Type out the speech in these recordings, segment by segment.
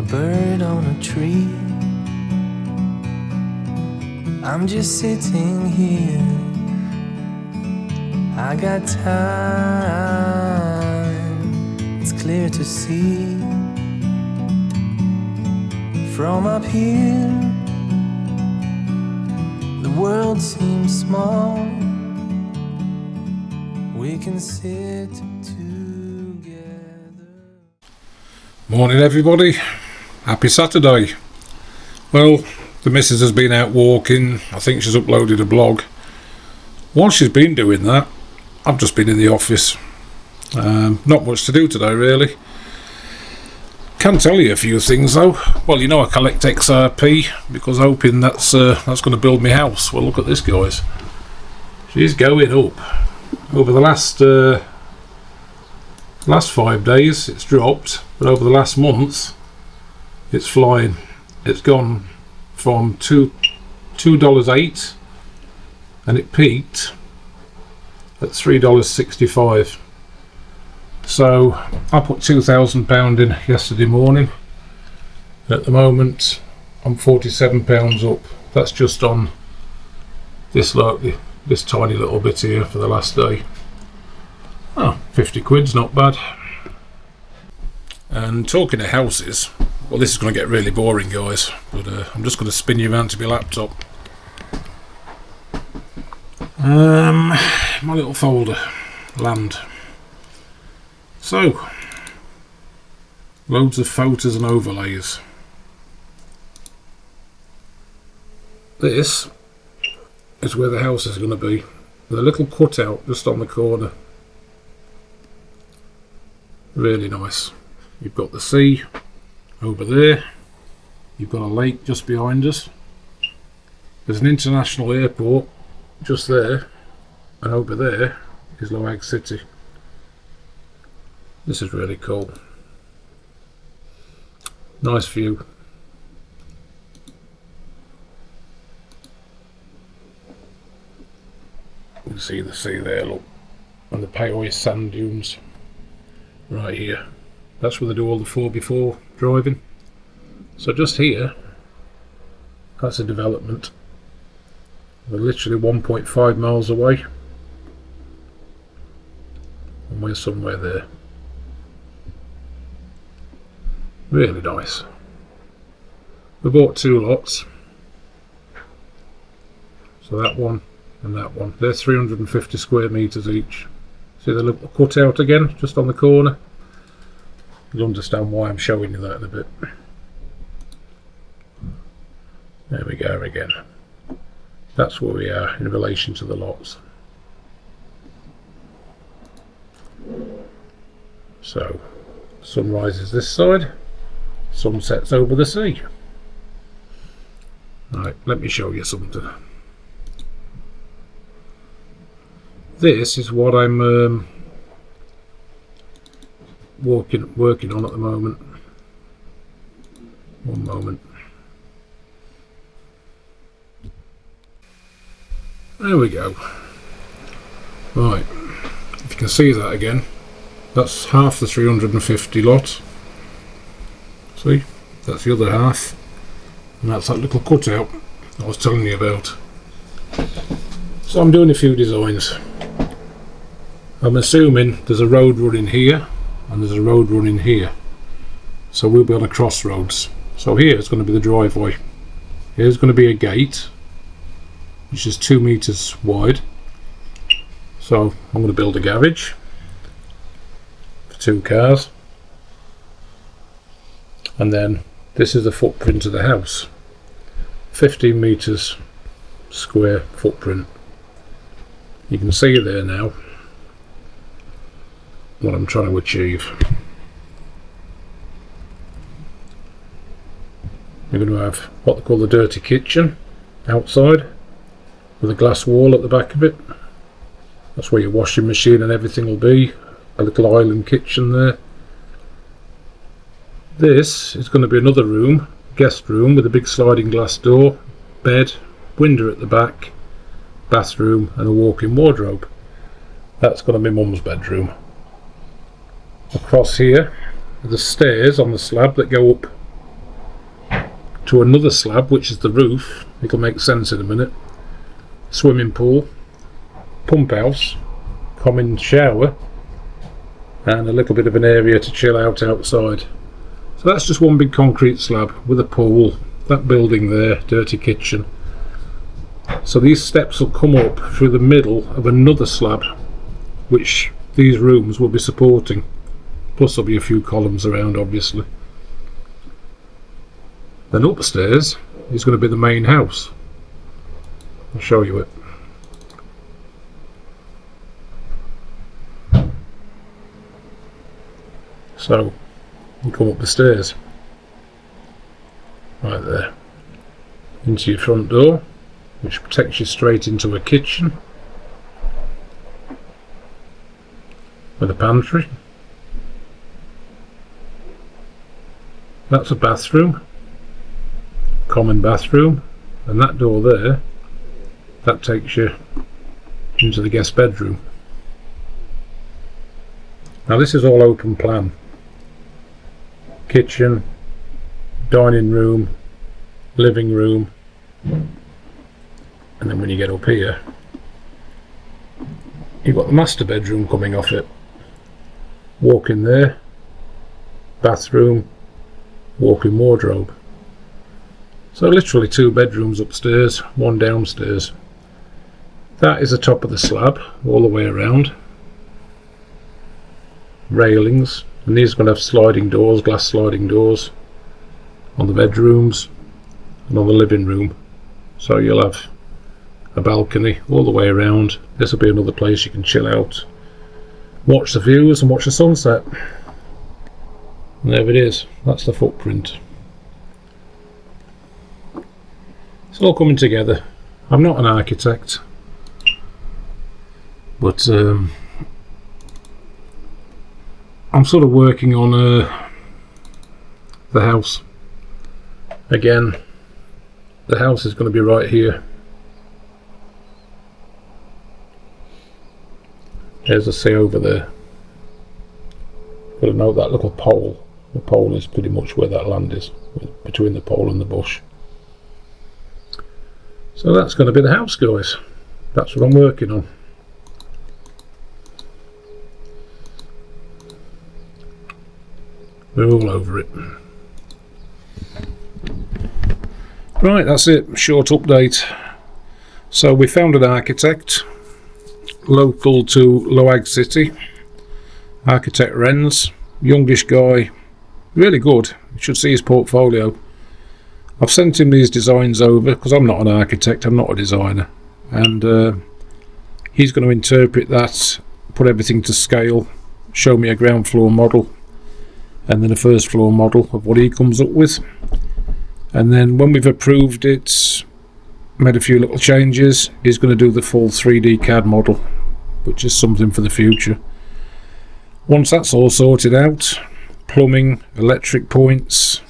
bird on a tree. I'm just sitting here. I got time, it's clear to see. From up here, the world seems small. We can sit together. Morning everybody, happy Saturday. Well, the missus has been out walking. I think she's uploaded a blog. While she's been doing that, I've just been in the office. Not much to do today really. Can tell you a few things though. Well, you know I collect XRP because I'm hoping that's going to build my house. Well, look at this, guys. She's going up. Over the last 5 days it's dropped, but over the last month it's flying. It's gone from $2.08 and it peaked at $3.65. So I put £2,000 in yesterday morning. At the moment I'm £47 up. That's just on this tiny little bit here for the last day. Oh, 50 quid's not bad. And talking of houses, well, this is going to get really boring, guys, but I'm just going to spin you around to my laptop. My little folder, land. So, loads of photos and overlays. This is where the house is going to be, with a little cutout just on the corner. Really nice. You've got the sea over there, you've got a lake just behind us, there's an international airport just there, and over there is Laoag city. This is really cool. Nice view. You can see the sea there, look, and the Payoy sand dunes right here. That's where they do all the 4x4 driving. So just here, that's a development. We're literally 1.5 miles away, and we're somewhere there. Really nice. We bought 2 lots. So that one and that one. They're 350 square metres each. See the little cutout again, just on the corner? You'll understand why I'm showing you that in a bit. There we go again. That's where we are in relation to the lots. So, sun rises this side, sun sets over the sea. Right, let me show you something. This is what I'm working on at the moment. One moment. There we go. Right, if you can see that again, that's half the 350 lot. See, that's the other half, and that's that little cutout I was telling you about. So I'm doing a few designs. I'm assuming there's a road running here and there's a road running here, so we'll be on a crossroads. So here is going to be the driveway. Here's going to be a gate which is 2 meters wide, so I'm going to build a garage for 2 cars, and then this is the footprint of the house, 15 meters square footprint. You can see there now what I'm trying to achieve. You're going to have what they call the dirty kitchen outside, with a glass wall at the back of it. That's where your washing machine and everything will be. A little island kitchen there. This is going to be another room, guest room, with a big sliding glass door, bed, window at the back, bathroom and a walk-in wardrobe. That's going to be Mum's bedroom. Across here are the stairs on the slab that go up to another slab, which is the roof. It'll make sense in a minute. Swimming pool, pump house, common shower, and a little bit of an area to chill out outside. So that's just one big concrete slab with a pool, that building there, dirty kitchen. So these steps will come up through the middle of another slab, which these rooms will be supporting. Plus there'll be a few columns around, obviously. Then upstairs is going to be the main house. I'll show you it. So you come up the stairs, right there, into your front door, which takes you straight into a kitchen with a pantry. That's a bathroom, common bathroom, and that door there, that takes you into the guest bedroom. Now this is all open plan. Kitchen, dining room, living room, and then when you get up here, you've got the master bedroom coming off it. Walk in there, bathroom, walk-in wardrobe. So literally 2 bedrooms upstairs, 1 downstairs. That is the top of the slab all the way around. Railings, and these are going to have sliding doors, glass sliding doors on the bedrooms and on the living room. So you'll have a balcony all the way around. This will be another place you can chill out, watch the views and watch the sunset. And there it is, that's the footprint. It's all coming together. I'm not an architect, but I'm sort of working on the house. Again, the house is going to be right here. There's a sea over there. Got to note that little pole. The pole is pretty much where that land is, between the pole and the bush. So that's going to be the house, guys. That's what I'm working on. We're all over it. Right, that's it. Short update. So we found an architect local to Laoag City. Architect Renz, youngish guy, really good. You should see his portfolio. I've sent him these designs over because I'm not an architect, I'm not a designer, and he's going to interpret that, put everything to scale, show me a ground floor model and then a first floor model of what he comes up with, and then when we've approved it, made a few little changes, he's going to do the full 3D CAD model, which is something for the future. Once that's all sorted out, plumbing, electric points,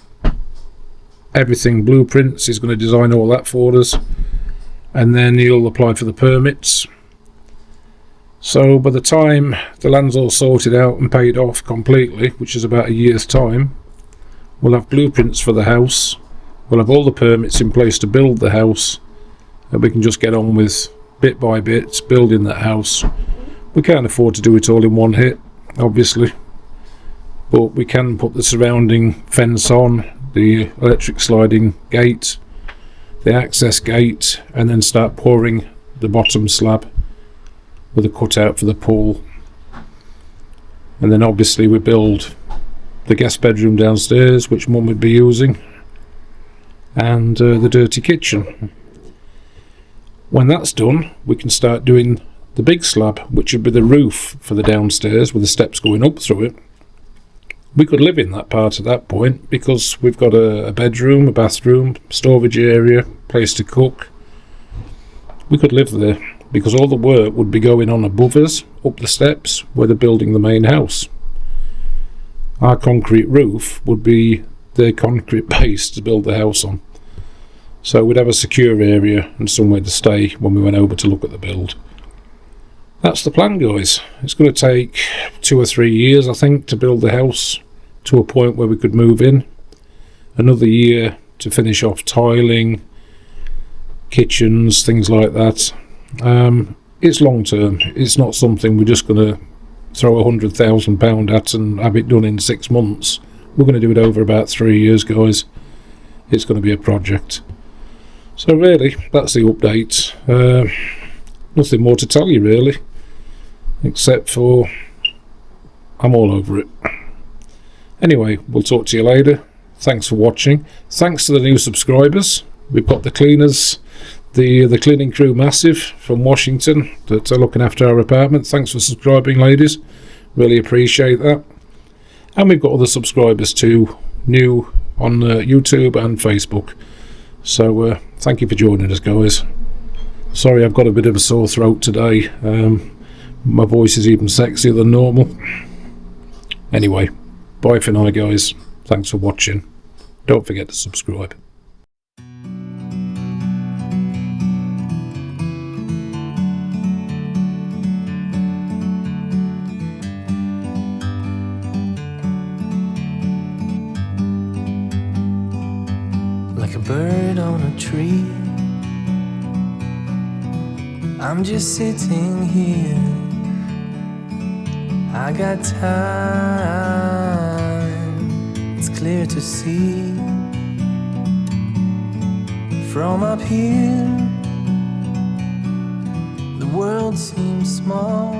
everything, blueprints, he's going to design all that for us, and then he'll apply for the permits. So by the time the land's all sorted out and paid off completely, which is about a year's time, we'll have blueprints for the house, we'll have all the permits in place to build the house, and we can just get on with bit by bit building that house. We can't afford to do it all in one hit, obviously, but we can put the surrounding fence on, the electric sliding gate, the access gate, and then start pouring the bottom slab with a cutout for the pool. And then obviously we build the guest bedroom downstairs, which Mum would be using, and the dirty kitchen. When that's done, we can start doing the big slab, which would be the roof for the downstairs with the steps going up through it. We could live in that part at that point because we've got a bedroom, a bathroom, storage area, place to cook. We could live there because all the work would be going on above us, up the steps, where they're building the main house. Our concrete roof would be their concrete base to build the house on. So we'd have a secure area and somewhere to stay when we went over to look at the build. That's the plan, guys. It's going to take 2 or 3 years, I think, to build the house to a point where we could move in. Another year to finish off tiling, kitchens, things like that. It's long term. It's not something we're just going to throw £100,000 at and have it done in 6 months. We're going to do it over about 3 years, guys. It's going to be a project. So really, that's the update. Nothing more to tell you really, except for I'm all over it. Anyway, we'll talk to you later. Thanks for watching. Thanks to the new subscribers. We've got the cleaners, the cleaning crew massive from Washington that are looking after our apartment. Thanks for subscribing, ladies. Really appreciate that. And we've got other subscribers too, new on YouTube and Facebook. So thank you for joining us, guys. Sorry, I've got a bit of a sore throat today. My voice is even sexier than normal. Anyway, bye for now, guys. Thanks for watching. Don't forget to subscribe. Like a bird on a tree, I'm just sitting here. I got time, it's clear to see. From up here, the world seems small.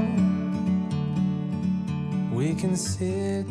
We can sit